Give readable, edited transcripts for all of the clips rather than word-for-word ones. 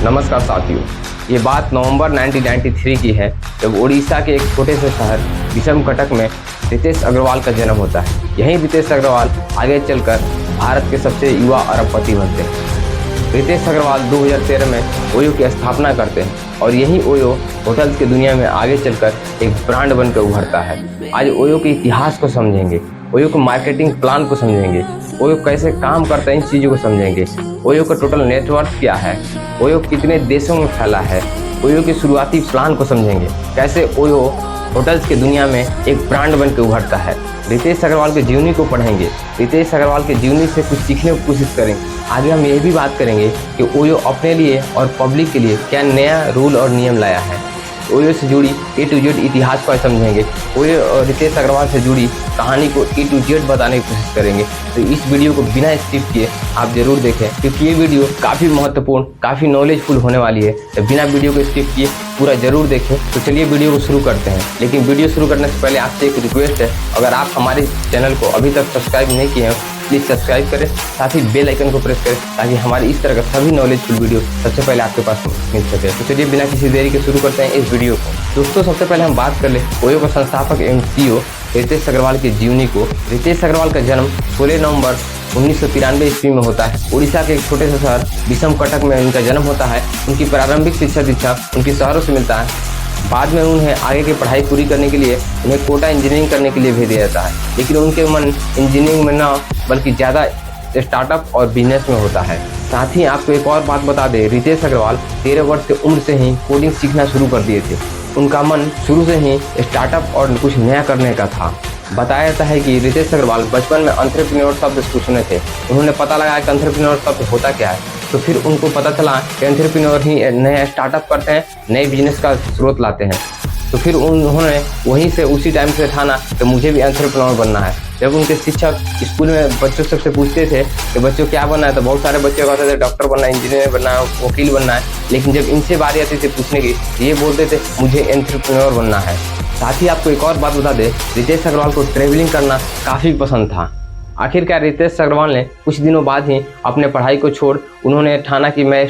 नमस्कार साथियों, ये बात नवंबर 1993 की है जब उड़ीसा के एक छोटे से शहर विषमकटक में रितेश अग्रवाल का जन्म होता है। यहीं रितेश अग्रवाल आगे चलकर भारत के सबसे युवा अरबपति बनते हैं। रितेश अग्रवाल 2013 में ओयो की स्थापना करते हैं और यही ओयो होटल्स की दुनिया में आगे चलकर एक ब्रांड बनकर उभरता है। आज ओयो के इतिहास को समझेंगे, ओयो के मार्केटिंग प्लान को समझेंगे, ओयो कैसे काम करता है इन चीज़ों को समझेंगे, ओयो का टोटल नेटवर्क क्या है, ओयो कितने देशों में फैला है, ओयो के शुरुआती प्लान को समझेंगे, कैसे ओयो होटल्स की दुनिया में एक ब्रांड बनकर उभरता है। रितेश अग्रवाल के जीवनी को पढ़ेंगे, रितेश अग्रवाल के जीवनी से कुछ सीखने की कोशिश करेंगे। आगे हम ये भी बात करेंगे कि ओयो अपने लिए और पब्लिक के लिए क्या नया रूल और नियम लाया है। ओयो से जुड़ी A to Z इतिहास को समझेंगे, ओयो और रितेश अग्रवाल से जुड़ी कहानी को A to Z बताने की कोशिश करेंगे। तो इस वीडियो को बिना स्किप किए आप जरूर देखें, क्योंकि ये वीडियो काफ़ी महत्वपूर्ण, काफ़ी नॉलेजफुल होने वाली है। तो बिना वीडियो को स्किप किए पूरा जरूर देखें। तो चलिए वीडियो को शुरू करते हैं। लेकिन वीडियो शुरू करने से पहले आपसे एक रिक्वेस्ट है, अगर आप हमारे चैनल को अभी तक सब्सक्राइब नहीं किए हैं प्लीज़ सब्सक्राइब करें, साथ ही बेल आइकन को प्रेस करें ताकि हमारी इस तरह का सभी नॉलेजफुल वीडियो सबसे पहले आपके पास मिल सके। तो चलिए बिना किसी देरी के शुरू करते हैं इस वीडियो को। दोस्तों, सबसे पहले हम बात कर ले ओयो का संस्थापक एवं CEO रितेश अग्रवाल की जीवनी को। रितेश अग्रवाल का जन्म 16 नवंबर 1993 ईस्वी में होता है। उड़ीसा के एक छोटे से शहर विषमकटक में उनका जन्म होता है। उनकी प्रारंभिक शिक्षा दीक्षा उनकी शहरों से मिलता है। बाद में उन्हें आगे की पढ़ाई पूरी करने के लिए उन्हें कोटा इंजीनियरिंग करने के लिए भेज दिया जाता है, लेकिन उनके मन इंजीनियरिंग में न बल्कि ज़्यादा स्टार्टअप और बिजनेस में होता है। साथ ही आपको एक और बात बता दें, रितेश अग्रवाल 13 वर्ष की उम्र से ही कोडिंग सीखना शुरू कर दिए थे। उनका मन शुरू से ही स्टार्टअप और कुछ नया करने का था। बताया जाता है कि रितेश अग्रवाल बचपन में एंटरप्रेन्योर शब्द सुने थे। उन्होंने पता लगाया कि एंटरप्रेन्योर शब्द होता क्या है, तो फिर उनको पता चला कि एंटरप्रेन्योर ही नया स्टार्टअप करते हैं, नए बिजनेस का स्रोत लाते हैं। तो फिर उन्होंने वहीं से उसी टाइम से ठाना कि मुझे भी एंटरप्रेन्योर बनना है। जब उनके शिक्षक स्कूल में बच्चों सबसे पूछते थे कि बच्चों क्या बनना है, तो बहुत सारे बच्चे कहते थे डॉक्टर बनना है, इंजीनियर बनना है, वकील बनना है। लेकिन जब इनसे बारी आती थी पूछने की, ये बोलते थे मुझे एंटरप्रेन्योर बनना है। साथ ही आपको एक और बात बता दें, रितेश अग्रवाल को ट्रैवलिंग करना काफ़ी पसंद था। आखिरकार रितेश अग्रवाल ने कुछ दिनों बाद ही अपने पढ़ाई को छोड़ उन्होंने ठाना कि मैं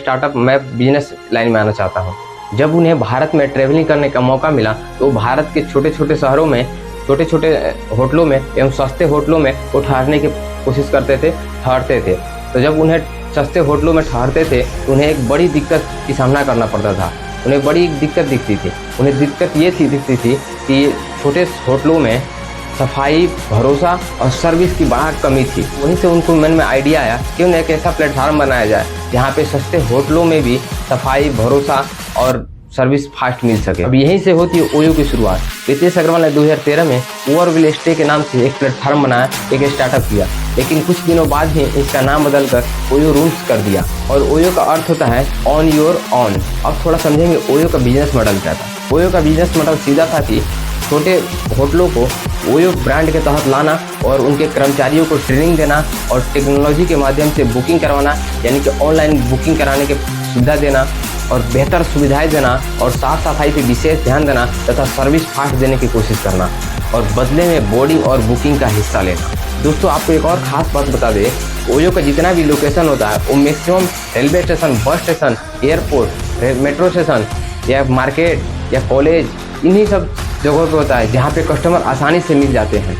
बिजनेस लाइन में आना चाहता हूँ। जब उन्हें भारत में ट्रैवलिंग करने का मौका मिला तो भारत के छोटे छोटे शहरों में, छोटे छोटे होटलों में एवं सस्ते होटलों में वो ठहरने की कोशिश ठहरते थे। तो जब उन्हें सस्ते होटलों में ठहरते थे तो उन्हें एक बड़ी दिक्कत की सामना करना पड़ता था। उन्हें बड़ी दिक्कत दिखती थी। उन्हें दिक्कत ये दिखती थी कि छोटे होटलों में सफाई, भरोसा और सर्विस की बड़ा कमी थी। वहीं से उनको मन में आइडिया आया कि उन्हें एक ऐसा प्लेटफार्म बनाया जाए जहाँ पे सस्ते होटलों में भी सफाई, भरोसा और सर्विस फास्ट मिल सके। अब यहीं से होती है ओयो की शुरुआत। रितेश अग्रवाल ने 2013 में ओवरविल स्टे के नाम से एक प्लेटफार्म बनाया, एक स्टार्टअप किया। लेकिन कुछ दिनों बाद ही इसका नाम बदलकर ओयो रूम्स कर दिया और ओयो का अर्थ होता है ऑन योर ऑन। अब थोड़ा समझेंगे ओयो का बिजनेस मॉडल क्या था। ओयो का बिजनेस मॉडल सीधा था कि छोटे होटलों को ओयो ब्रांड के तहत लाना और उनके कर्मचारियों को ट्रेनिंग देना और टेक्नोलॉजी के माध्यम से बुकिंग करवाना, यानी कि ऑनलाइन बुकिंग कराने की सुविधा देना और बेहतर सुविधाएं देना और साफ सफाई पर विशेष ध्यान देना तथा सर्विस फास्ट देने की कोशिश करना और बदले में बोर्डिंग और बुकिंग का हिस्सा लेना। दोस्तों, आपको एक और ख़ास बात बता दें, ओयो का जितना भी लोकेशन होता है वो maximum railway station, bus station, airport, metro station या मार्केट या कॉलेज, इन्हीं सब जगहों पे होता है जहाँ पे कस्टमर आसानी से मिल जाते हैं।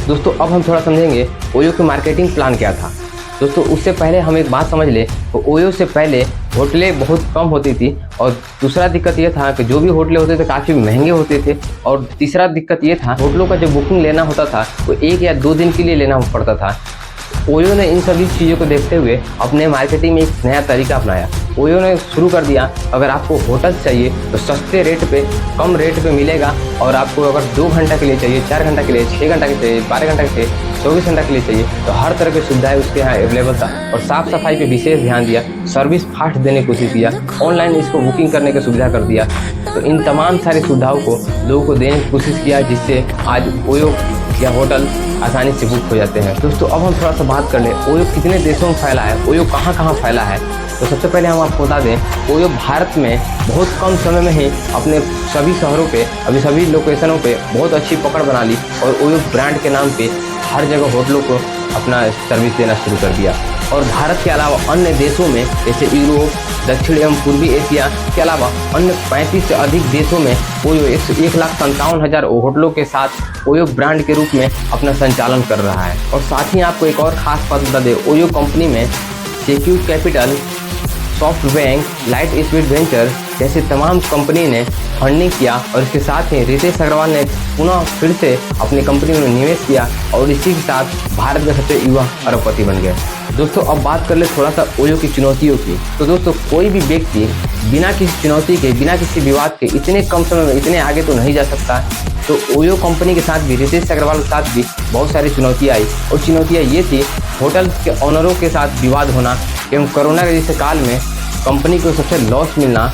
दोस्तों, अब हम थोड़ा समझेंगे ओयो की मार्केटिंग प्लान क्या था। दोस्तों, उससे पहले हम एक बात समझ ले, तो ओयो से पहले होटलें बहुत कम होती थी और दूसरा दिक्कत ये था कि जो भी होटलें होते थे काफ़ी महंगे होते थे और तीसरा दिक्कत ये था होटलों का जो बुकिंग लेना होता था वो 1 या 2 दिन के लिए लेना पड़ता था। ओयो ने इन सभी चीज़ों को देखते हुए अपने मार्केटिंग में एक नया तरीका अपनाया। ओयो ने शुरू कर दिया, अगर आपको होटल चाहिए तो सस्ते रेट पे, कम रेट पे मिलेगा और आपको अगर 2 घंटा के लिए चाहिए, 4 घंटा के लिए, 6 घंटा के लिए चाहिए, 12 घंटा के लिए, 24 घंटा के लिए चाहिए, तो हर तरह की सुविधाएं उसके यहाँ अवेलेबल था। और साफ़ सफाई पे विशेष ध्यान दिया, सर्विस फास्ट देने की कोशिश किया, ऑनलाइन इसको बुकिंग करने की सुविधा कर दिया। तो इन तमाम सारी सुविधाओं को लोगों को देने की कोशिश किया, जिससे आज ओयो या होटल आसानी से बुक हो जाते हैं। दोस्तों, अब हम थोड़ा सा बात कर ले ओयो कितने देशों में फैला है, ओयो कहाँ कहाँ फैला है। तो सबसे पहले हम आपको बता दें, ओयो भारत में बहुत कम समय में ही अपने सभी शहरों पे, अभी सभी लोकेशनों पे बहुत अच्छी पकड़ बना ली और ओयो ब्रांड के नाम पे हर जगह होटलों को अपना सर्विस देना शुरू कर दिया। और भारत के अलावा अन्य देशों में जैसे यूरोप, दक्षिण एवं पूर्वी एशिया के अलावा अन्य 35 से अधिक देशों में ओयो 1,57,000 होटलों के साथ ओयो ब्रांड के रूप में अपना संचालन कर रहा है। और साथ ही आपको एक और खास बात बता दें, ओयो कंपनी में secure capital, SoftBank, light speed venture जैसे तमाम कंपनी ने फंडिंग किया और इसके साथ ही रितेश अग्रवाल ने पुनः फिर से अपनी कंपनी में निवेश किया और इसी के साथ भारत में सबसे युवा अरबपति बन गए। दोस्तों अब बात कर ले थोड़ा सा ओयो की चुनौतियों की। तो दोस्तों कोई भी व्यक्ति बिना किसी चुनौती के, बिना किसी विवाद के इतने कम समय में इतने आगे तो नहीं जा सकता। तो ओयो कंपनी के साथ भी, रितेश अग्रवाल के साथ भी बहुत सारी चुनौतियाँ आई और चुनौतियाँ ये थी, होटल के ऑनरों के साथ विवाद होना एवं कोरोना के जैसे काल में कंपनी को सबसे लॉस मिलना।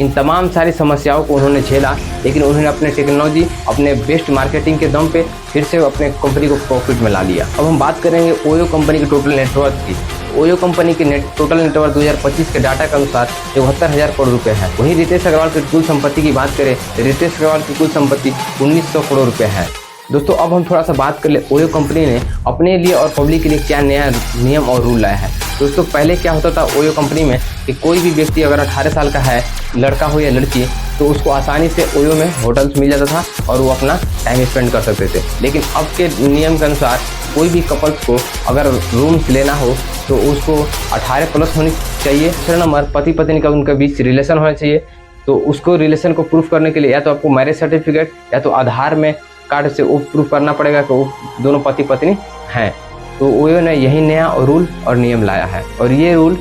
इन तमाम सारी समस्याओं को उन्होंने झेला, लेकिन उन्होंने अपने टेक्नोलॉजी, अपने बेस्ट मार्केटिंग के दम पे फिर से अपने कंपनी को प्रॉफिट में ला लिया। अब हम बात करेंगे ओयो कंपनी के टोटल नेटवर्क की। ओयो कंपनी के टोटल नेटवर्क 2025 के डाटा के अनुसार 72,000 करोड़ रुपए है। वहीं रितेश अग्रवाल की कुल संपत्ति की बात करें तो रितेश अग्रवाल की कुल संपत्ति 1900 करोड़ रुपए है। दोस्तों अब हम थोड़ा सा बात कर ले ओयो कंपनी ने अपने लिए और पब्लिक के लिए क्या नया नियम और रूल लाया है। दोस्तों पहले क्या होता था ओयो कंपनी में कि कोई भी व्यक्ति अगर 18 साल का है, लड़का हो या लड़की, तो उसको आसानी से ओयो में होटल्स मिल जाता था और वो अपना टाइम स्पेंड कर सकते थे। लेकिन अब के नियम के अनुसार कोई भी कपल्स को अगर रूम्स लेना हो तो उसको 18 प्लस होनी चाहिए। दूसरा नंबर, पति पत्नी का उनके बीच रिलेशन होना चाहिए। तो उसको रिलेशन को प्रूफ करने के लिए या तो आपको मैरिज सर्टिफिकेट या तो आधार में कार्ड से वो प्रूफ करना पड़ेगा कि वो दोनों पति पत्नी हैं। तो ओयो ने यही नया रूल और नियम लाया है और ये रूल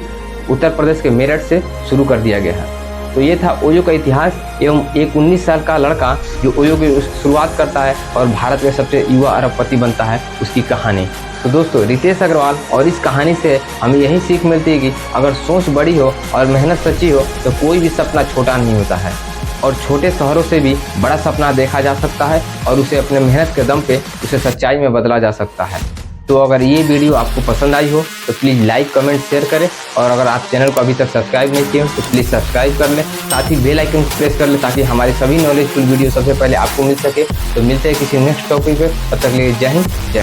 उत्तर प्रदेश के मेरठ से शुरू कर दिया गया है। तो ये था ओयो का इतिहास एवं एक 19 साल का लड़का जो ओयो की शुरुआत करता है और भारत में सबसे युवा अरबपति बनता है, उसकी कहानी। तो दोस्तों रितेश अग्रवाल और इस कहानी से हमें यही सीख मिलती है कि अगर सोच बड़ी हो और मेहनत सच्ची हो तो कोई भी सपना छोटा नहीं होता है और छोटे शहरों से भी बड़ा सपना देखा जा सकता है और उसे अपने मेहनत के दम पे उसे सच्चाई में बदला जा सकता है। तो अगर ये वीडियो आपको पसंद आई हो तो प्लीज़ लाइक, कमेंट, शेयर करें और अगर आप चैनल को अभी तक सब्सक्राइब नहीं किए हो तो प्लीज़ सब्सक्राइब कर लें, साथ ही बेल आइकन प्रेस कर लें ताकि हमारे सभी नॉलेजफुल वीडियो सबसे पहले आपको मिल सके। तो मिलते हैं किसी नेक्स्ट टॉपिक पे, तब तक के लिए जय हिंद, जय